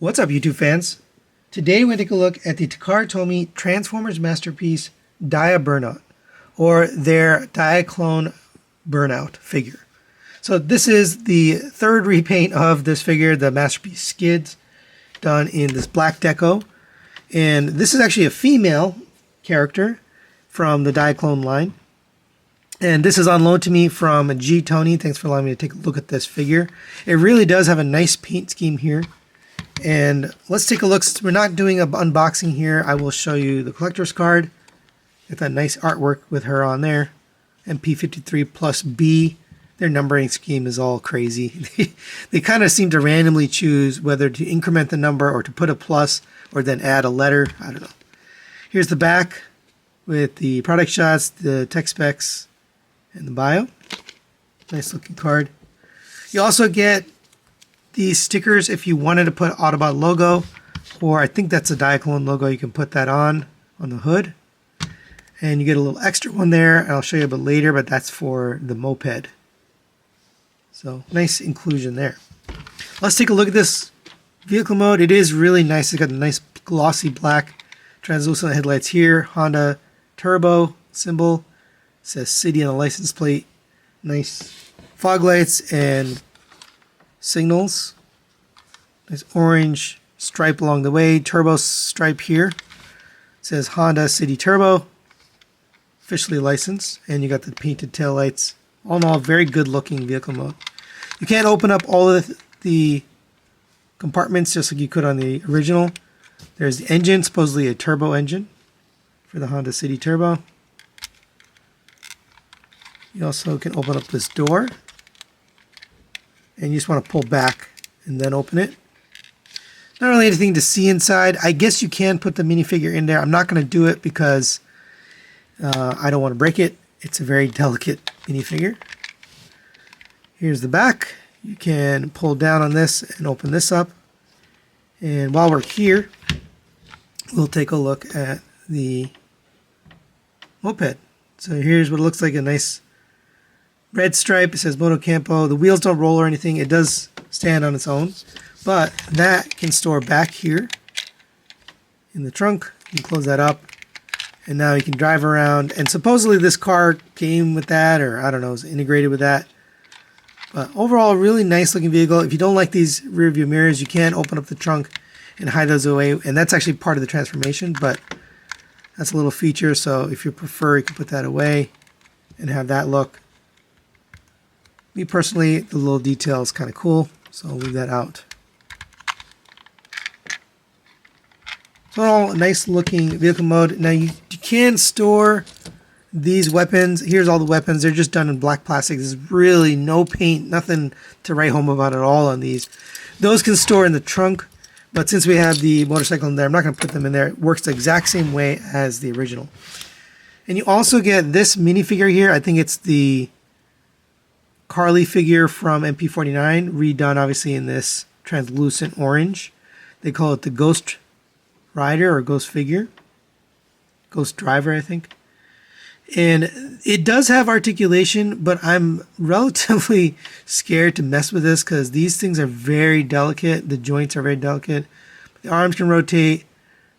What's up, YouTube fans? Today we're going to take a look at the Takara Tomy Transformers Masterpiece DiaBurnout, or their Diaclone Burnout figure. So this is the third repaint of this figure, the Masterpiece Skids, done in this black deco. And this is actually a female character from the Diaclone line. And this is on loan to me from G. Tony. Thanks for allowing me to take a look at this figure. It really does have a nice paint scheme here. And let's take a look. Since we're not doing an unboxing here, I will show you the collector's card. Got that nice artwork with her on there. MP-53+B. Their numbering scheme is all crazy. They kind of seem to randomly choose whether to increment the number or to put a plus or then add a letter. I don't know. Here's the back with the product shots, the tech specs, and the bio. Nice looking card. You also get these stickers if you wanted to put Autobot logo, or I think that's a Diaclone logo. You can put that on the hood. And you get a little extra one there, and I'll show you a bit later, but that's for the moped. So nice inclusion there. Let's take a look at this vehicle mode. It is really nice. It's got a nice glossy black translucent headlights here. Honda Turbo symbol. It says city on the license plate. Nice fog lights and signals. Nice orange stripe along the way. Turbo stripe here. It says Honda City Turbo. Officially licensed. And you got the painted taillights. All in all, very good looking vehicle mode. You can't open up all of the compartments just like you could on the original. There's the engine, supposedly a turbo engine for the Honda City Turbo. You also can open up this door. And you just want to pull back and then open it. Not really anything to see inside. I guess you can put the minifigure in there. I'm not going to do it because I don't want to break it. It's a very delicate minifigure. Here's the back. You can pull down on this and open this up. And while we're here, we'll take a look at the moped. So here's what it looks like, a nice red stripe. It says Moto Campo. The wheels don't roll or anything. It does stand on its own. But that can store back here in the trunk. You can close that up. And now you can drive around. And supposedly this car came with that, or I don't know, is integrated with that. But overall, a really nice looking vehicle. If you don't like these rear view mirrors, you can open up the trunk and hide those away. And that's actually part of the transformation, but that's a little feature. So if you prefer, you can put that away and have that look. Me personally, the little detail is kind of cool, so I'll leave that out. So all nice looking vehicle mode. Now you can store these weapons. Here's all the weapons. They're just done in black plastic. There's really no paint, nothing to write home about at all on these. Those can store in the trunk, but since we have the motorcycle in there, I'm not going to put them in there. It works the exact same way as the original. And you also get this minifigure here. I think it's the Carly figure from MP-49, redone obviously in this translucent orange. They call it the Ghost Rider or Ghost Figure. Ghost Driver, I think. And it does have articulation, but I'm relatively scared to mess with this because these things are very delicate. The joints are very delicate. The arms can rotate.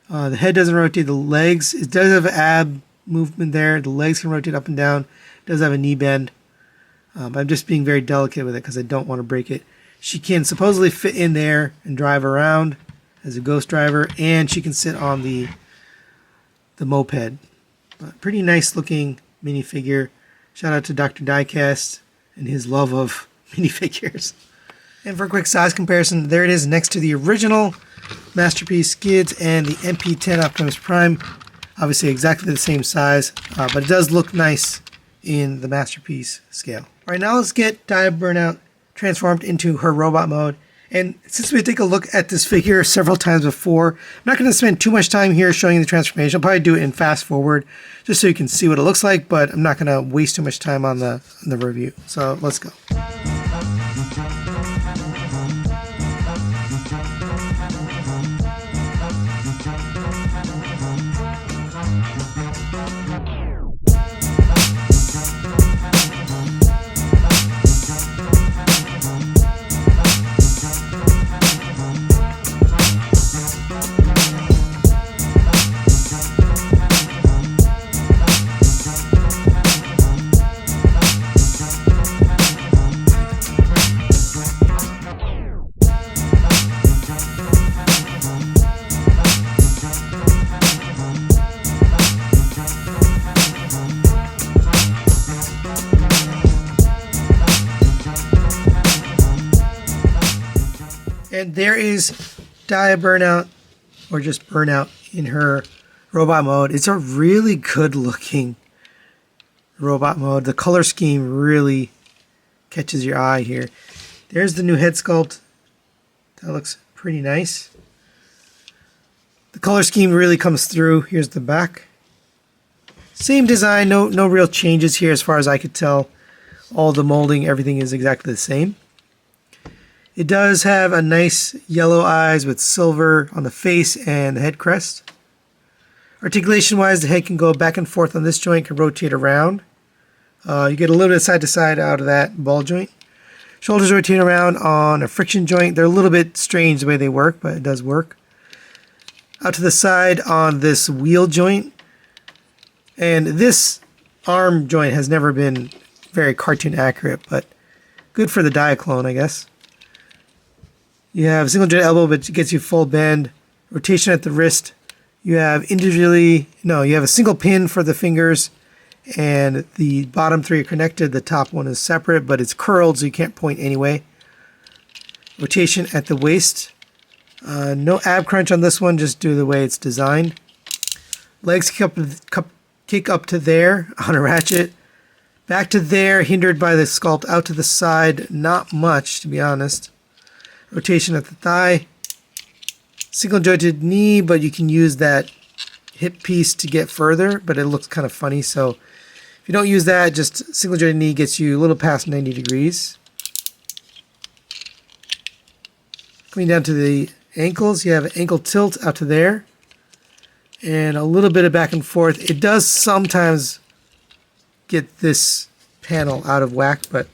The head doesn't rotate. The legs, it does have ab movement there. The legs can rotate up and down. It does have a knee bend. I'm just being very delicate with it because I don't want to break it. She can supposedly fit in there and drive around as a ghost driver, and she can sit on the moped. But pretty nice looking minifigure. Shout out to Dr. Diecast and his love of minifigures. And for a quick size comparison, there it is next to the original Masterpiece Skids and the MP-10 Optimus Prime. Obviously exactly the same size, but it does look nice in the Masterpiece scale. All right, now let's get DiaBurnout transformed into her robot mode. And since we take a look at this figure several times before, I'm not going to spend too much time here showing the transformation. I'll probably do it in fast forward just so you can see what it looks like, but I'm not going to waste too much time on the review. So let's go. And there is DiaBurnout, or just Burnout, in her robot mode. It's a really good looking robot mode. The color scheme really catches your eye here. There's the new head sculpt. That looks pretty nice. The color scheme really comes through. Here's the back. Same design, no real changes here as far as I could tell. All the molding, everything is exactly the same. It does have a nice yellow eyes with silver on the face and the head crest. Articulation wise, the head can go back and forth on this joint, can rotate around. You get a little bit of side to side out of that ball joint. Shoulders rotate around on a friction joint. They're a little bit strange the way they work, but it does work. Out to the side on this wheel joint. And this arm joint has never been very cartoon accurate, but good for the Diaclone, I guess. You have single joint elbow, but it gets you full bend. Rotation at the wrist. You have you have a single pin for the fingers, and the bottom three are connected. The top one is separate, but it's curled, so you can't point anyway. Rotation at the waist. No ab crunch on this one, just do the way it's designed. Legs kick up to there on a ratchet. Back to there, hindered by the sculpt out to the side. Not much, to be honest. Rotation at the thigh. Single jointed knee, but you can use that hip piece to get further, but it looks kind of funny, so if you don't use that, just single jointed knee gets you a little past 90 degrees. Coming down to the ankles, you have an ankle tilt out to there, and a little bit of back and forth. It does sometimes get this panel out of whack, but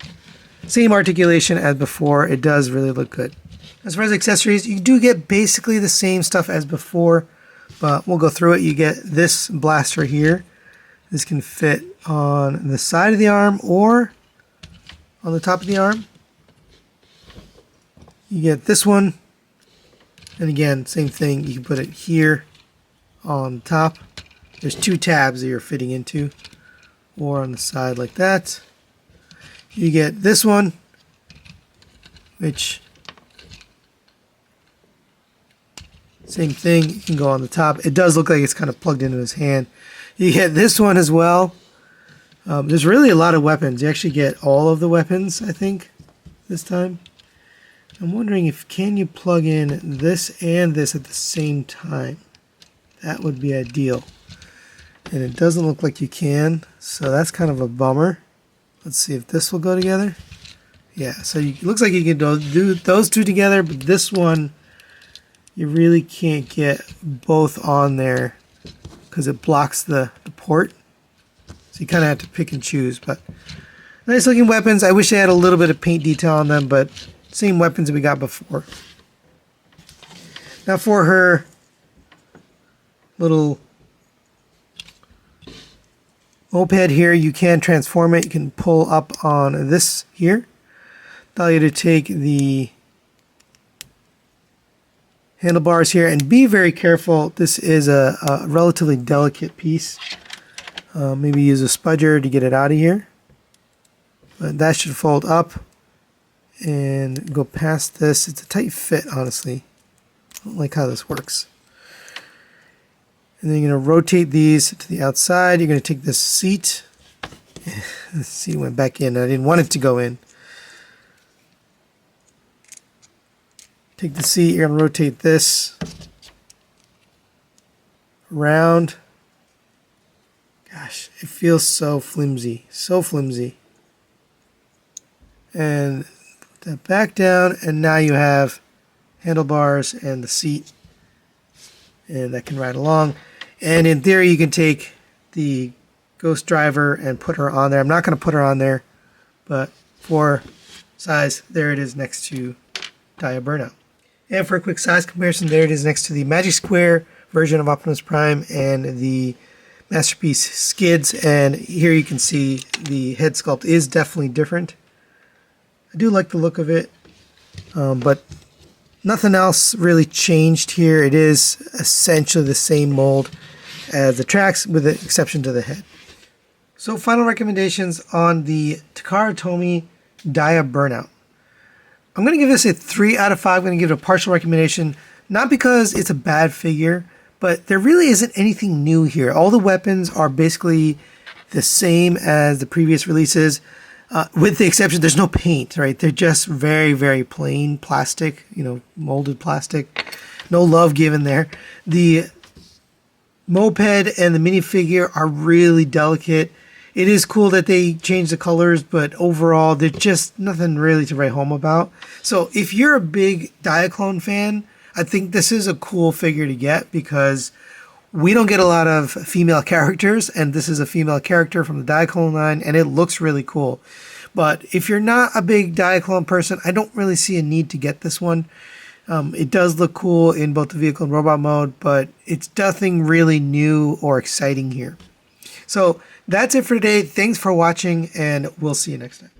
same articulation as before. It does really look good. As far as accessories, you do get basically the same stuff as before, but we'll go through it. You get this blaster here. This can fit on the side of the arm or on the top of the arm. You get this one, and again, same thing. You can put it here on top. There's two tabs that you're fitting into, or on the side like that. You get this one, which same thing, you can go on the top. It does look like it's kind of plugged into his hand. You get this one as well. There's really a lot of weapons. You actually get all of the weapons, I think, this time. I'm wondering if can you plug in this and this at the same time. That would be ideal. And it doesn't look like you can, so that's kind of a bummer. Let's see if this will go together. Yeah, so it looks like you can do those two together, but this one, you really can't get both on there because it blocks the port. So you kind of have to pick and choose. But nice looking weapons. I wish they had a little bit of paint detail on them, but same weapons that we got before. Now for her little moped here, you can transform it. You can pull up on this here. Allow you to take the handlebars here and be very careful. This is a relatively delicate piece. Maybe use a spudger to get it out of here. But that should fold up and go past this. It's a tight fit, honestly. I don't like how this works. And then you're going to rotate these to the outside. You're going to take this seat. The seat went back in. I didn't want it to go in. Take the seat, you're going to rotate this around. Gosh, it feels so flimsy, so flimsy. And put that back down, and now you have handlebars and the seat. And that can ride along. And in theory, you can take the Ghost Driver and put her on there. I'm not going to put her on there, but for size, there it is next to DiaBurnout. And for a quick size comparison, there it is next to the Magic Square version of Optimus Prime and the Masterpiece Skids. And here you can see the head sculpt is definitely different. I do like the look of it, but nothing else really changed here. It is essentially the same mold as the tracks with the exception to the head. So final recommendations on the Takara Tomy DiaBurnout. I'm going to give this a 3 out of 5. I'm going to give it a partial recommendation, not because it's a bad figure, but there really isn't anything new here. All the weapons are basically the same as the previous releases, with the exception there's no paint, right? They're just very, very plain plastic, molded plastic. No love given there. The moped and the minifigure are really delicate. It is cool that they changed the colors, but overall, there's just nothing really to write home about. So if you're a big Diaclone fan, I think this is a cool figure to get because we don't get a lot of female characters, and this is a female character from the Diaclone line, and it looks really cool. But if you're not a big Diaclone person, I don't really see a need to get this one. It does look cool in both the vehicle and robot mode, but it's nothing really new or exciting here. So that's it for today. Thanks for watching, and we'll see you next time.